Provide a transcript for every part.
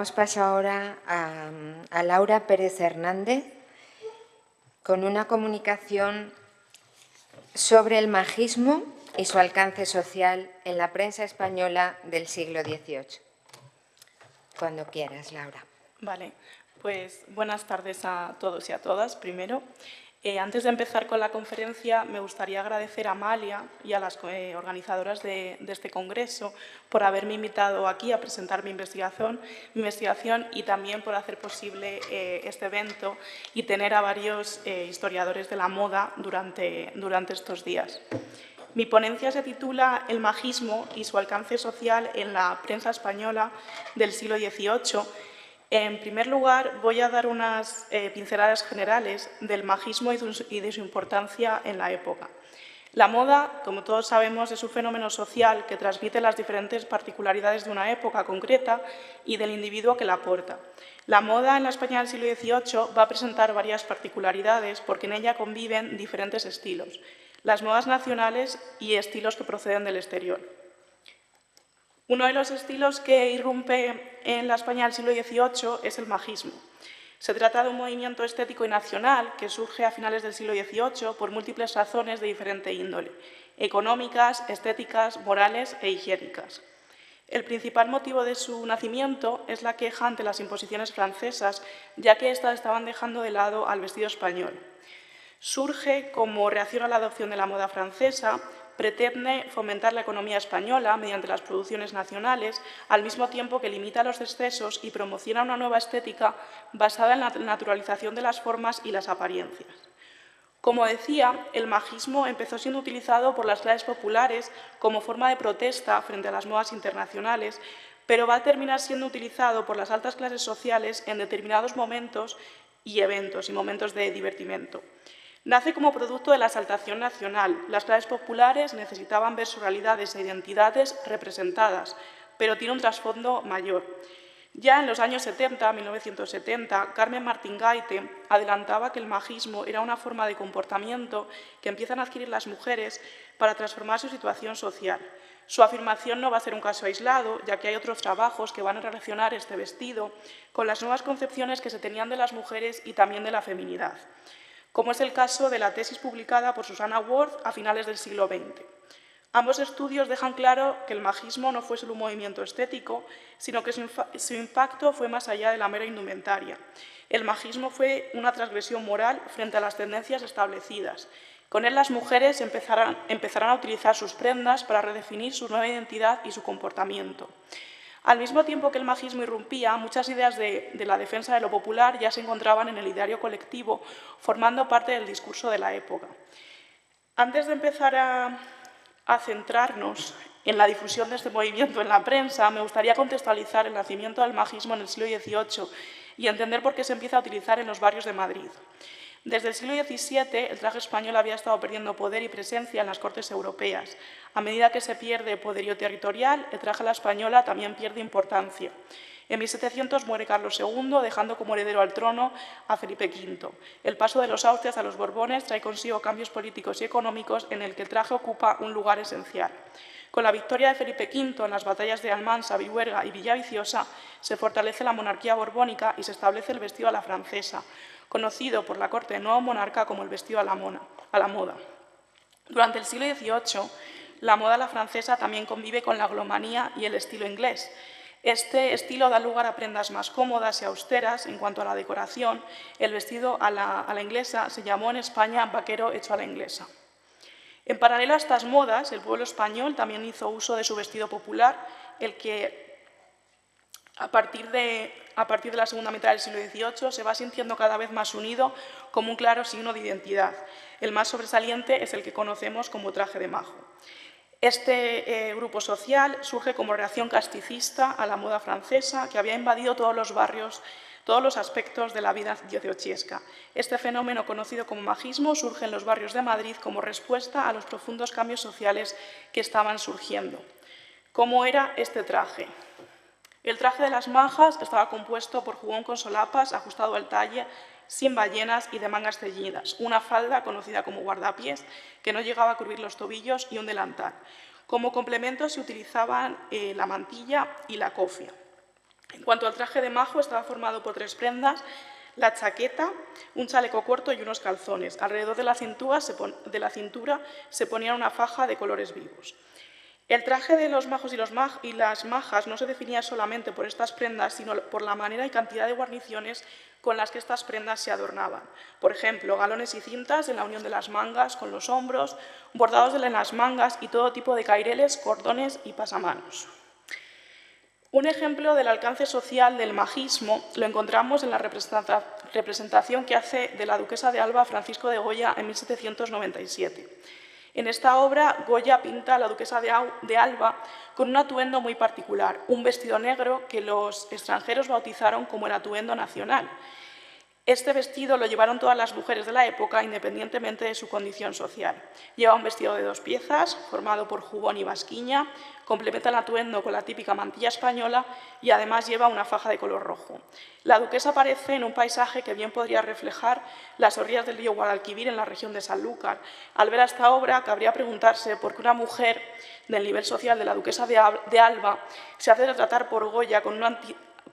Damos paso ahora a Laura Pérez Hernández con una comunicación sobre el majismo y su alcance social en la prensa española del siglo XVIII. Cuando quieras, Laura. Vale, pues buenas tardes a todos y a todas. Primero, antes de empezar con la conferencia, me gustaría agradecer a Amalia y a las organizadoras de este congreso por haberme invitado aquí a presentar mi investigación y también por hacer posible este evento y tener a varios historiadores de la moda durante estos días. Mi ponencia se titula El majismo y su alcance social en la prensa española del siglo XVIII. En primer lugar, voy a dar unas pinceladas generales del majismo y de su importancia en la época. La moda, como todos sabemos, es un fenómeno social que transmite las diferentes particularidades de una época concreta y del individuo que la aporta. La moda en la España del siglo XVIII va a presentar varias particularidades porque en ella conviven diferentes estilos, las modas nacionales y estilos que proceden del exterior. Uno de los estilos que irrumpe en la España del siglo XVIII es el majismo. Se trata de un movimiento estético y nacional que surge a finales del siglo XVIII por múltiples razones de diferente índole, económicas, estéticas, morales e higiénicas. El principal motivo de su nacimiento es la queja ante las imposiciones francesas, ya que éstas estaban dejando de lado al vestido español. Surge como reacción a la adopción de la moda francesa, pretende fomentar la economía española mediante las producciones nacionales, al mismo tiempo que limita los excesos y promociona una nueva estética basada en la naturalización de las formas y las apariencias. Como decía, el majismo empezó siendo utilizado por las clases populares como forma de protesta frente a las modas internacionales, pero va a terminar siendo utilizado por las altas clases sociales en determinados momentos y eventos y momentos de divertimento. Nace como producto de la exaltación nacional. Las clases populares necesitaban ver sus realidades e identidades representadas, pero tiene un trasfondo mayor. Ya en los años 70, 1970, Carmen Martín Gaite adelantaba que el majismo era una forma de comportamiento que empiezan a adquirir las mujeres para transformar su situación social. Su afirmación no va a ser un caso aislado, ya que hay otros trabajos que van a relacionar este vestido con las nuevas concepciones que se tenían de las mujeres y también de la feminidad, como es el caso de la tesis publicada por Susanna Ward a finales del siglo XX. Ambos estudios dejan claro que el majismo no fue solo un movimiento estético, sino que su impacto fue más allá de la mera indumentaria. El majismo fue una transgresión moral frente a las tendencias establecidas. Con él las mujeres empezarán a utilizar sus prendas para redefinir su nueva identidad y su comportamiento. Al mismo tiempo que el majismo irrumpía, muchas ideas de la defensa de lo popular ya se encontraban en el ideario colectivo, formando parte del discurso de la época. Antes de empezar a centrarnos en la difusión de este movimiento en la prensa, me gustaría contextualizar el nacimiento del majismo en el siglo XVIII y entender por qué se empieza a utilizar en los barrios de Madrid. Desde el siglo XVII, el traje español había estado perdiendo poder y presencia en las cortes europeas. A medida que se pierde poderío territorial, el traje a la española también pierde importancia. En 1700 muere Carlos II, dejando como heredero al trono a Felipe V. El paso de los Austrias a los Borbones trae consigo cambios políticos y económicos en el que el traje ocupa un lugar esencial. Con la victoria de Felipe V en las batallas de Almansa, Viruerga y Villaviciosa, se fortalece la monarquía borbónica y se establece el vestido a la francesa, conocido por la corte del nuevo monarca como el vestido a la moda. Durante el siglo XVIII, la moda a la francesa también convive con la anglomanía y el estilo inglés. Este estilo da lugar a prendas más cómodas y austeras en cuanto a la decoración. El vestido a la inglesa se llamó en España vaquero hecho a la inglesa. En paralelo a estas modas, el pueblo español también hizo uso de su vestido popular, el que a partir de la segunda mitad del siglo XVIII se va sintiendo cada vez más unido como un claro signo de identidad. El más sobresaliente es el que conocemos como traje de majo. Este grupo social surge como reacción casticista a la moda francesa que había invadido todos los barrios, todos los aspectos de la vida dieciochesca. Este fenómeno, conocido como majismo, surge en los barrios de Madrid como respuesta a los profundos cambios sociales que estaban surgiendo. ¿Cómo era este traje? El traje de las majas estaba compuesto por jubón con solapas, ajustado al talle, sin ballenas y de mangas ceñidas, una falda conocida como guardapiés que no llegaba a cubrir los tobillos y un delantal. Como complemento se utilizaban la mantilla y la cofia. En cuanto al traje de majo, estaba formado por 3 prendas: la chaqueta, un chaleco corto y unos calzones. Alrededor de la cintura se ponía una faja de colores vivos. El traje de los majos y las majas no se definía solamente por estas prendas, sino por la manera y cantidad de guarniciones con las que estas prendas se adornaban. Por ejemplo, galones y cintas en la unión de las mangas con los hombros, bordados en las mangas y todo tipo de caireles, cordones y pasamanos. Un ejemplo del alcance social del majismo lo encontramos en la representación que hace de la duquesa de Alba Francisco de Goya en 1797. En esta obra, Goya pinta a la duquesa de Alba con un atuendo muy particular, un vestido negro que los extranjeros bautizaron como el atuendo nacional. Este vestido lo llevaron todas las mujeres de la época, independientemente de su condición social. Lleva un vestido de 2 piezas, formado por jubón y basquiña, complementa el atuendo con la típica mantilla española y además lleva una faja de color rojo. La duquesa aparece en un paisaje que bien podría reflejar las orillas del río Guadalquivir en la región de Sanlúcar. Al ver esta obra, cabría preguntarse por qué una mujer del nivel social de la duquesa de Alba se hace retratar por Goya con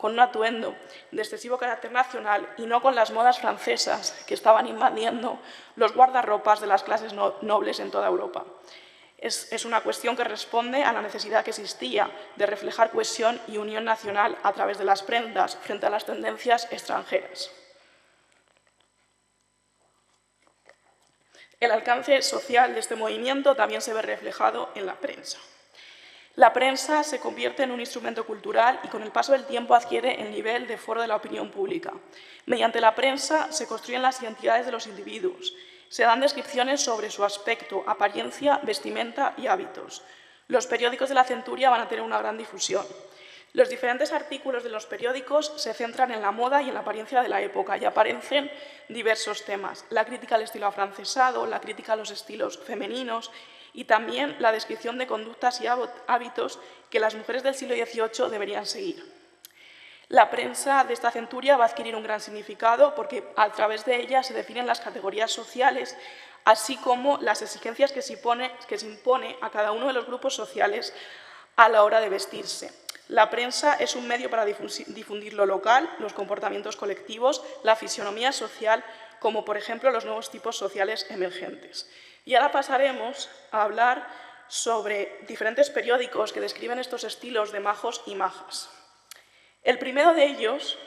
un atuendo de excesivo carácter nacional y no con las modas francesas que estaban invadiendo los guardarropas de las clases nobles en toda Europa. Es una cuestión que responde a la necesidad que existía de reflejar cohesión y unión nacional a través de las prendas frente a las tendencias extranjeras. El alcance social de este movimiento también se ve reflejado en la prensa. La prensa se convierte en un instrumento cultural y con el paso del tiempo adquiere el nivel de foro de la opinión pública. Mediante la prensa se construyen las identidades de los individuos, se dan descripciones sobre su aspecto, apariencia, vestimenta y hábitos. Los periódicos de la centuria van a tener una gran difusión. Los diferentes artículos de los periódicos se centran en la moda y en la apariencia de la época y aparecen diversos temas: la crítica al estilo afrancesado, la crítica a los estilos femeninos y también la descripción de conductas y hábitos que las mujeres del siglo XVIII deberían seguir. La prensa de esta centuria va a adquirir un gran significado porque a través de ella se definen las categorías sociales, así como las exigencias que se impone a cada uno de los grupos sociales a la hora de vestirse. La prensa es un medio para difundir lo local, los comportamientos colectivos, la fisonomía social, como por ejemplo los nuevos tipos sociales emergentes. Y ahora pasaremos a hablar sobre diferentes periódicos que describen estos estilos de majos y majas. El primero de ellos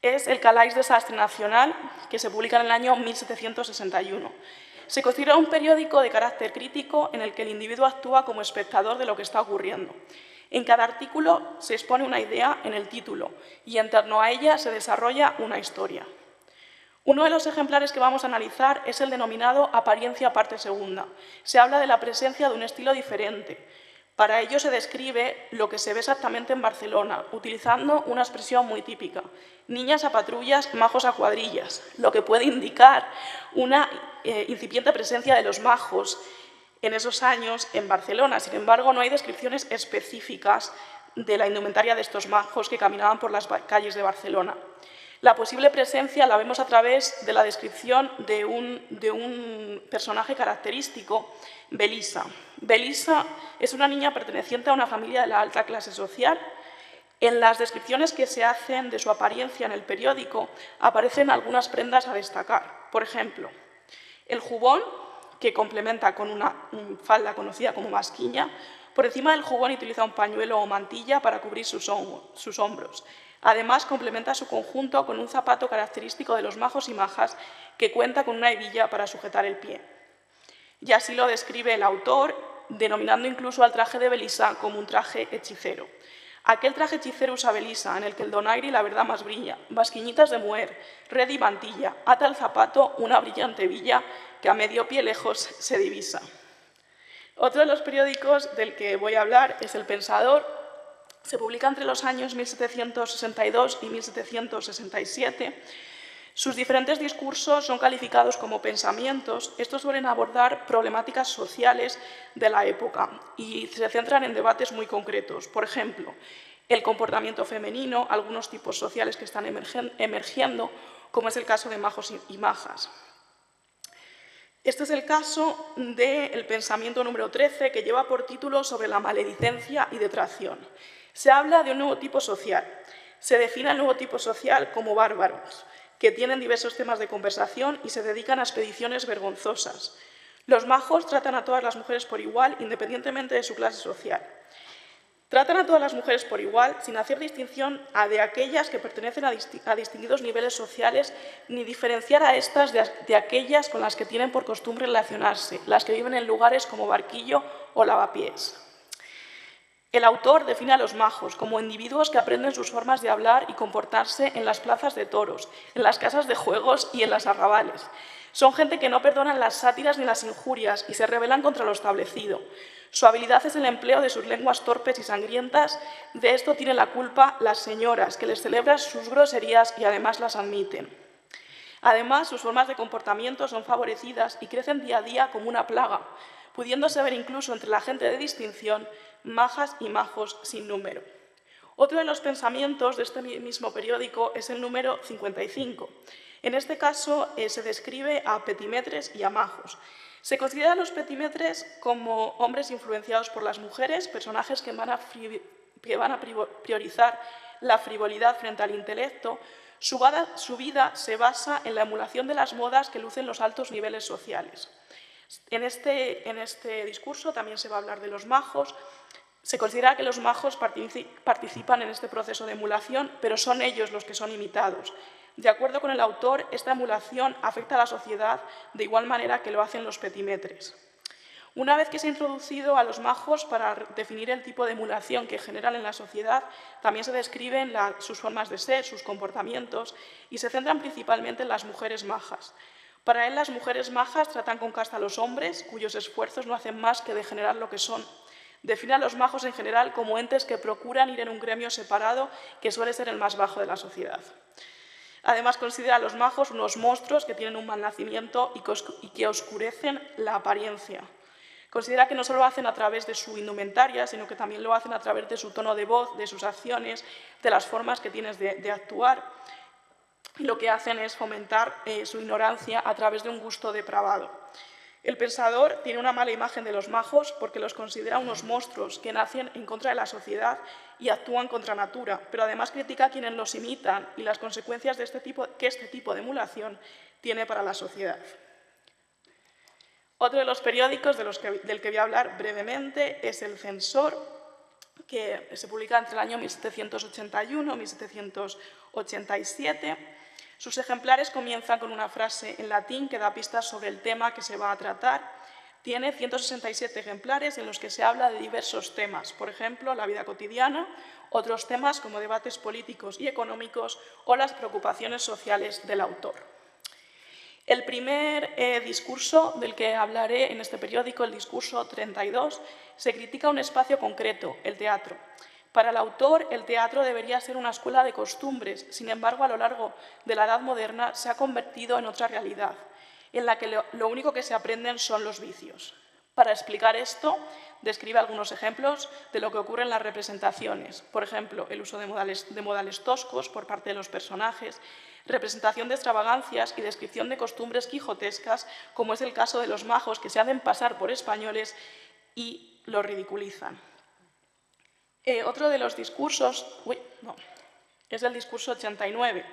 es el Calaix de Sastre Nacional, que se publica en el año 1761. Se considera un periódico de carácter crítico en el que el individuo actúa como espectador de lo que está ocurriendo. En cada artículo se expone una idea en el título y en torno a ella se desarrolla una historia. Uno de los ejemplares que vamos a analizar es el denominado Apariencia parte segunda. Se habla de la presencia de un estilo diferente. Para ello se describe lo que se ve exactamente en Barcelona, utilizando una expresión muy típica: niñas a patrullas, majos a cuadrillas, lo que puede indicar una incipiente presencia de los majos en esos años en Barcelona. Sin embargo, no hay descripciones específicas de la indumentaria de estos majos que caminaban por las calles de Barcelona. La posible presencia la vemos a través de la descripción de un personaje característico, Belisa. Belisa es una niña perteneciente a una familia de la alta clase social. En las descripciones que se hacen de su apariencia en el periódico aparecen algunas prendas a destacar. Por ejemplo, el jubón, que complementa con una falda conocida como basquiña. Por encima del jubón utiliza un pañuelo o mantilla para cubrir sus hombros. Además, complementa su conjunto con un zapato característico de los majos y majas que cuenta con una hebilla para sujetar el pie. Y así lo describe el autor, denominando incluso al traje de Belisa como un traje hechicero. Aquel traje hechicero usa Belisa, en el que el donaire y la verdad más brilla, basquiñitas de mujer, red y mantilla, ata al zapato una brillante hebilla que a medio pie lejos se divisa. Otro de los periódicos del que voy a hablar es El Pensador. Se publica entre los años 1762 y 1767. Sus diferentes discursos son calificados como pensamientos. Estos suelen abordar problemáticas sociales de la época y se centran en debates muy concretos. Por ejemplo, el comportamiento femenino, algunos tipos sociales que están emergiendo, como es el caso de majos y majas. Este es el caso del pensamiento número 13, que lleva por título Sobre la maledicencia y detracción. Se habla de un nuevo tipo social. Se define al nuevo tipo social como bárbaros, que tienen diversos temas de conversación y se dedican a expediciones vergonzosas. Los majos tratan a todas las mujeres por igual, independientemente de su clase social. Tratan a todas las mujeres por igual, sin hacer distinción de aquellas que pertenecen a distinguidos niveles sociales, ni diferenciar a estas de aquellas con las que tienen por costumbre relacionarse, las que viven en lugares como Barquillo o Lavapiés. El autor define a los majos como individuos que aprenden sus formas de hablar y comportarse en las plazas de toros, en las casas de juegos y en las arrabales. Son gente que no perdonan las sátiras ni las injurias y se rebelan contra lo establecido. Su habilidad es el empleo de sus lenguas torpes y sangrientas. De esto tienen la culpa las señoras, que les celebran sus groserías y además las admiten. Además, sus formas de comportamiento son favorecidas y crecen día a día como una plaga, pudiéndose ver incluso entre la gente de distinción majas y majos sin número. Otro de los pensamientos de este mismo periódico es el número 55. En este caso se describe a petimetres y a majos. Se considera a los petimetres como hombres influenciados por las mujeres, personajes que van a priorizar la frivolidad frente al intelecto. Su vida se basa en la emulación de las modas que lucen los altos niveles sociales. En este discurso también se va a hablar de los majos. Se considera que los majos participan en este proceso de emulación, pero son ellos los que son imitados. De acuerdo con el autor, esta emulación afecta a la sociedad de igual manera que lo hacen los petimetres. Una vez que se ha introducido a los majos para definir el tipo de emulación que generan en la sociedad, también se describen sus formas de ser, sus comportamientos, y se centran principalmente en las mujeres majas. Para él, las mujeres majas tratan con casta a los hombres, cuyos esfuerzos no hacen más que degenerar lo que son. Define a los majos en general como entes que procuran ir en un gremio separado que suele ser el más bajo de la sociedad. Además, considera a los majos unos monstruos que tienen un mal nacimiento y que oscurecen la apariencia. Considera que no solo lo hacen a través de su indumentaria, sino que también lo hacen a través de su tono de voz, de sus acciones, de las formas que tienes de actuar. Y lo que hacen es fomentar su ignorancia a través de un gusto depravado. El pensador tiene una mala imagen de los majos porque los considera unos monstruos que nacen en contra de la sociedad y actúan contra natura, pero además critica a quienes los imitan y las consecuencias que este tipo de emulación tiene para la sociedad. Otro de los periódicos del que voy a hablar brevemente es El Censor, que se publica entre el año 1781 y 1787. Sus ejemplares comienzan con una frase en latín que da pistas sobre el tema que se va a tratar. Tiene 167 ejemplares en los que se habla de diversos temas, por ejemplo, la vida cotidiana, otros temas como debates políticos y económicos o las preocupaciones sociales del autor. El primer discurso del que hablaré en este periódico, el discurso 32, se critica un espacio concreto, el teatro. Para el autor, el teatro debería ser una escuela de costumbres, sin embargo, a lo largo de la Edad Moderna se ha convertido en otra realidad, en la que lo único que se aprenden son los vicios. Para explicar esto, describe algunos ejemplos de lo que ocurre en las representaciones. Por ejemplo, el uso de modales toscos por parte de los personajes, representación de extravagancias y descripción de costumbres quijotescas, como es el caso de los majos que se hacen pasar por españoles y los ridiculizan. Otro de los discursos es el discurso 89,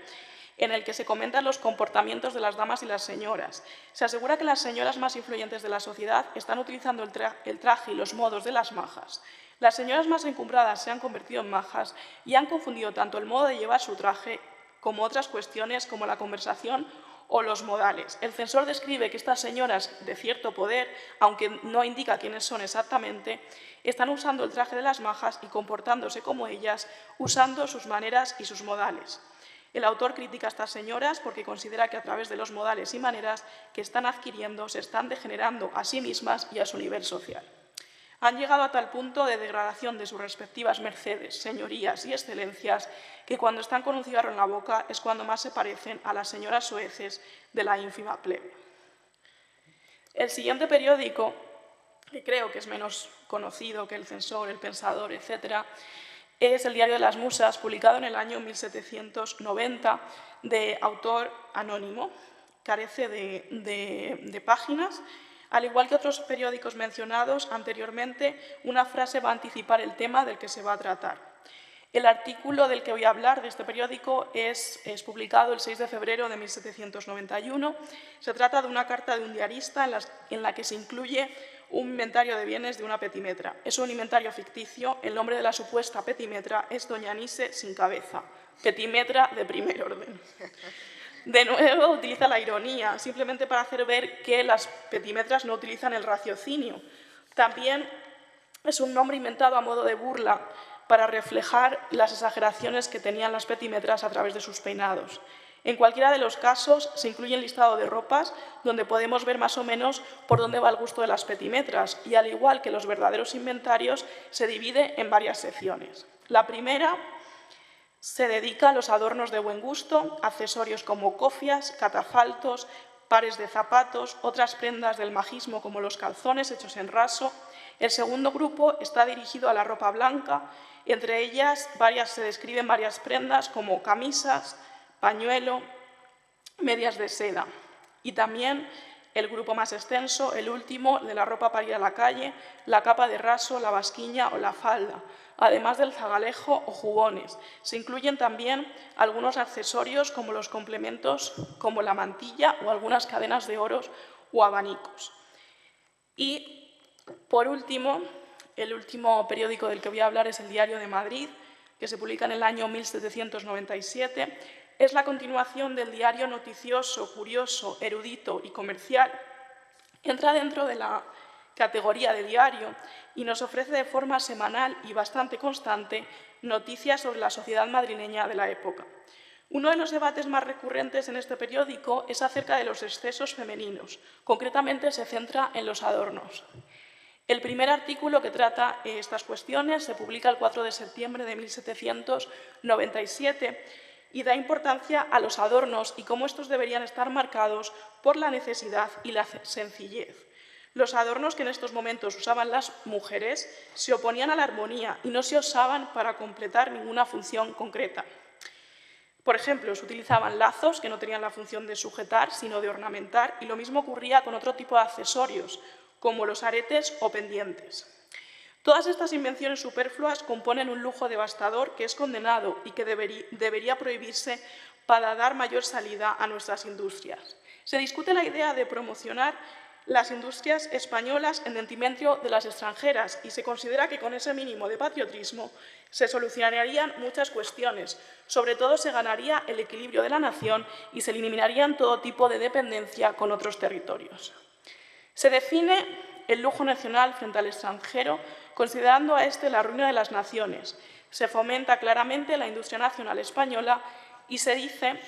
en el que se comentan los comportamientos de las damas y las señoras. Se asegura que las señoras más influyentes de la sociedad están utilizando el traje y los modos de las majas. Las señoras más encumbradas se han convertido en majas y han confundido tanto el modo de llevar su traje como otras cuestiones como la conversación o los modales. El censor describe que estas señoras de cierto poder, aunque no indica quiénes son exactamente, están usando el traje de las majas y comportándose como ellas, usando sus maneras y sus modales. El autor critica a estas señoras porque considera que a través de los modales y maneras que están adquiriendo se están degenerando a sí mismas y a su nivel social. Han llegado a tal punto de degradación de sus respectivas mercedes, señorías y excelencias que cuando están con un cigarro en la boca es cuando más se parecen a las señoras soeces de la ínfima plebe. El siguiente periódico, que creo que es menos conocido que El Censor, El Pensador, etc., es el Diario de las Musas, publicado en el año 1790, de autor anónimo. Carece de páginas. Al igual que otros periódicos mencionados anteriormente, una frase va a anticipar el tema del que se va a tratar. El artículo del que voy a hablar de este periódico es publicado el 6 de febrero de 1791. Se trata de una carta de un diarista en la que se incluye un inventario de bienes de una petimetra. Es un inventario ficticio. El nombre de la supuesta petimetra es Doña Anise sin cabeza, petimetra de primer orden. De nuevo, utiliza la ironía, simplemente para hacer ver que las petimetras no utilizan el raciocinio. También es un nombre inventado a modo de burla para reflejar las exageraciones que tenían las petimetras a través de sus peinados. En cualquiera de los casos se incluye el listado de ropas donde podemos ver más o menos por dónde va el gusto de las petimetras y, al igual que los verdaderos inventarios, se divide en varias secciones. La primera se dedica a los adornos de buen gusto, accesorios como cofias, catafaltos, pares de zapatos, otras prendas del majismo como los calzones hechos en raso. El segundo grupo está dirigido a la ropa blanca. Entre ellas se describen varias prendas como camisas, pañuelo, medias de seda. Y también el grupo más extenso, el último, de la ropa para ir a la calle, la capa de raso, la basquiña o la falda, además del zagalejo o jubones. Se incluyen también algunos accesorios como los complementos, como la mantilla o algunas cadenas de oros o abanicos. Y, por último, el último periódico del que voy a hablar es el Diario de Madrid, que se publica en el año 1797. Es la continuación del diario noticioso, curioso, erudito y comercial. Entra dentro de la categoría de diario y nos ofrece de forma semanal y bastante constante noticias sobre la sociedad madrileña de la época. Uno de los debates más recurrentes en este periódico es acerca de los excesos femeninos. Concretamente se centra en los adornos. El primer artículo que trata estas cuestiones se publica el 4 de septiembre de 1797 y da importancia a los adornos y cómo estos deberían estar marcados por la necesidad y la sencillez. Los adornos que en estos momentos usaban las mujeres se oponían a la armonía y no se usaban para completar ninguna función concreta. Por ejemplo, se utilizaban lazos que no tenían la función de sujetar, sino de ornamentar, y lo mismo ocurría con otro tipo de accesorios, como los aretes o pendientes. Todas estas invenciones superfluas componen un lujo devastador que es condenado y que debería prohibirse para dar mayor salida a nuestras industrias. Se discute la idea de promocionar las industrias españolas en detrimento de las extranjeras y se considera que con ese mínimo de patriotismo se solucionarían muchas cuestiones. Sobre todo se ganaría el equilibrio de la nación y se eliminarían todo tipo de dependencia con otros territorios. Se define el lujo nacional frente al extranjero, considerando a este la ruina de las naciones. Se fomenta claramente la industria nacional española y se dice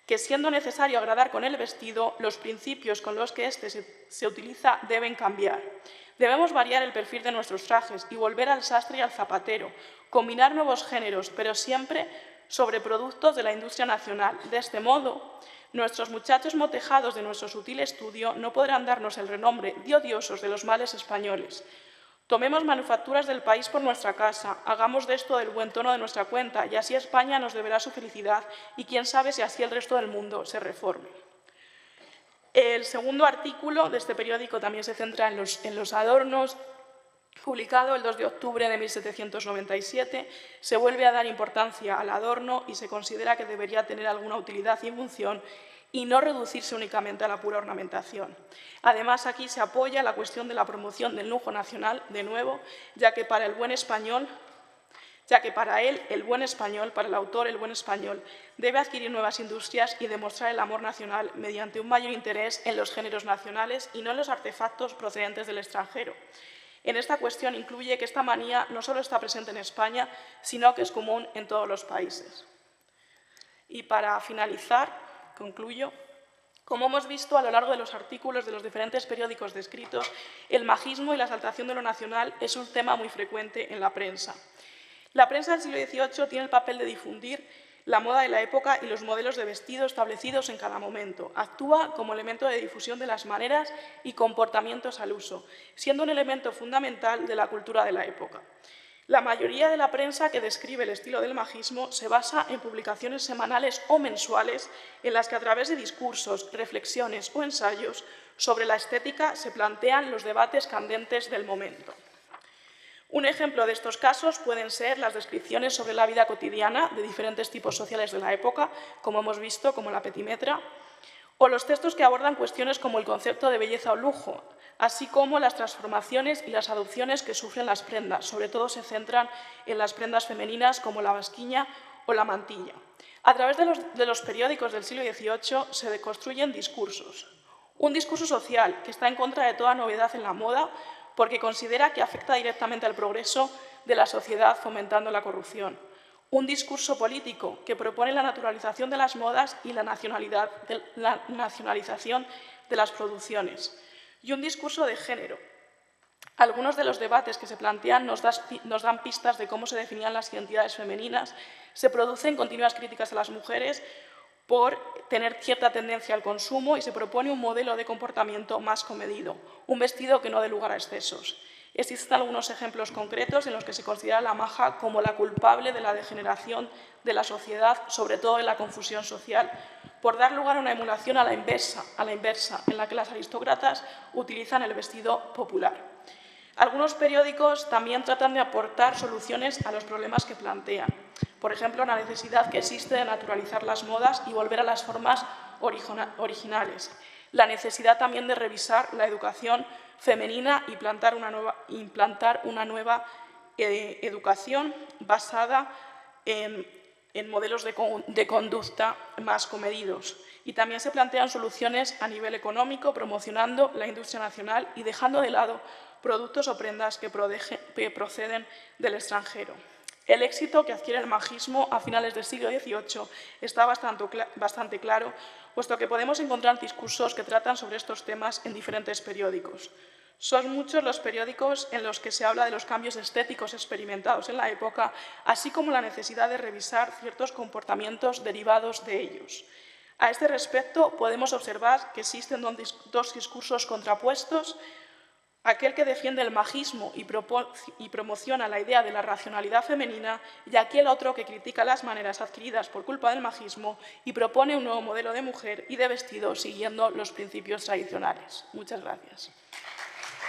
que, siendo necesario agradar con el vestido, los principios con los que éste se utiliza deben cambiar. Debemos variar el perfil de nuestros trajes y volver al sastre y al zapatero, combinar nuevos géneros, pero siempre sobre productos de la industria nacional. De este modo, nuestros muchachos motejados de nuestro sutil estudio no podrán darnos el renombre de odiosos de los males españoles. Tomemos manufacturas del país por nuestra casa, hagamos de esto el buen tono de nuestra cuenta y así España nos deberá su felicidad y quién sabe si así el resto del mundo se reforme. El segundo artículo de este periódico también se centra en los adornos. Publicado el 2 de octubre de 1797, se vuelve a dar importancia al adorno y se considera que debería tener alguna utilidad y función y no reducirse únicamente a la pura ornamentación. Además, aquí se apoya la cuestión de la promoción del lujo nacional, de nuevo, ya que para el buen español, para el autor, el buen español, debe adquirir nuevas industrias y demostrar el amor nacional mediante un mayor interés en los géneros nacionales y no en los artefactos procedentes del extranjero. En esta cuestión incluye que esta manía no solo está presente en España, sino que es común en todos los países. Y para finalizar, concluyo. Como hemos visto a lo largo de los artículos de los diferentes periódicos descritos, el majismo y la exaltación de lo nacional es un tema muy frecuente en la prensa. La prensa del siglo XVIII tiene el papel de difundir la moda de la época y los modelos de vestido establecidos en cada momento. Actúa como elemento de difusión de las maneras y comportamientos al uso, siendo un elemento fundamental de la cultura de la época. La mayoría de la prensa que describe el estilo del majismo se basa en publicaciones semanales o mensuales en las que a través de discursos, reflexiones o ensayos sobre la estética se plantean los debates candentes del momento. Un ejemplo de estos casos pueden ser las descripciones sobre la vida cotidiana de diferentes tipos sociales de la época, como hemos visto, como la petimetra, o los textos que abordan cuestiones como el concepto de belleza o lujo, así como las transformaciones y las adopciones que sufren las prendas. Sobre todo se centran en las prendas femeninas como la basquiña o la mantilla. A través de los periódicos del siglo XVIII se deconstruyen discursos. Un discurso social que está en contra de toda novedad en la moda porque considera que afecta directamente al progreso de la sociedad fomentando la corrupción. Un discurso político que propone la naturalización de las modas y la nacionalización de las producciones. Y un discurso de género. Algunos de los debates que se plantean nos dan pistas de cómo se definían las identidades femeninas. Se producen continuas críticas a las mujeres por tener cierta tendencia al consumo y se propone un modelo de comportamiento más comedido, un vestido que no dé lugar a excesos. Existen algunos ejemplos concretos en los que se considera la maja como la culpable de la degeneración de la sociedad, sobre todo de la confusión social, por dar lugar a una emulación a la inversa, en la que las aristócratas utilizan el vestido popular. Algunos periódicos también tratan de aportar soluciones a los problemas que plantean. Por ejemplo, la necesidad que existe de naturalizar las modas y volver a las formas originales. La necesidad también de revisar la educación femenina y implantar una nueva educación basada en modelos de conducta más comedidos. Y también se plantean soluciones a nivel económico, promocionando la industria nacional y dejando de lado productos o prendas que proceden del extranjero. El éxito que adquiere el majismo a finales del siglo XVIII está bastante claro, puesto que podemos encontrar discursos que tratan sobre estos temas en diferentes periódicos. Son muchos los periódicos en los que se habla de los cambios estéticos experimentados en la época, así como la necesidad de revisar ciertos comportamientos derivados de ellos. A este respecto, podemos observar que existen dos discursos contrapuestos: aquel que defiende el majismo y promociona la idea de la racionalidad femenina, y aquel otro que critica las maneras adquiridas por culpa del majismo y propone un nuevo modelo de mujer y de vestido siguiendo los principios tradicionales. Muchas gracias.